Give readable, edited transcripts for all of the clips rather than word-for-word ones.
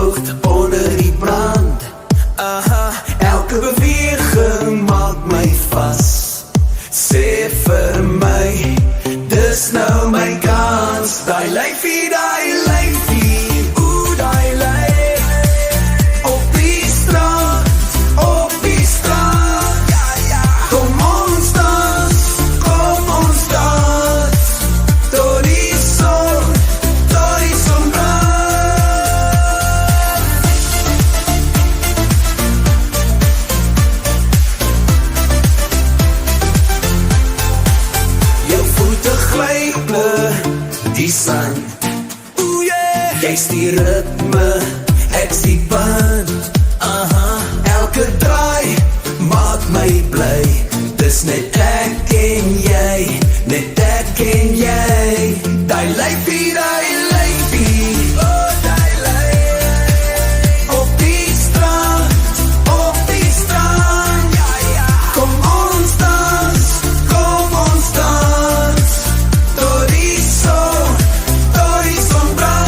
vocht onder die brand. Aha, elke beweging maak my vas. Sê vir my, dis nou my kans. Die lyfie, oeh, die lyf. Op die straat, kom ons dans, tot die son brand. Jou voete glyp die sand. Oeh yeah, jy's die ritme, ek's die band. Aha, elke draai maak my bly. Dis net ek en jy, net ek en jy. Die lyfie, oh die lyf. Op die strand, kom ons dans, tot die son brand.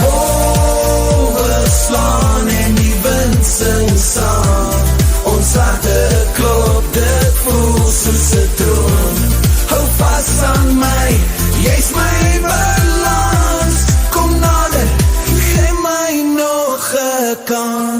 Golwe slaan en die wind sing saam. Ons harte klop, dit voel soos 'n droom. Hou vas aan my, jy's my balans. Kom nader, gee my nog 'n kans.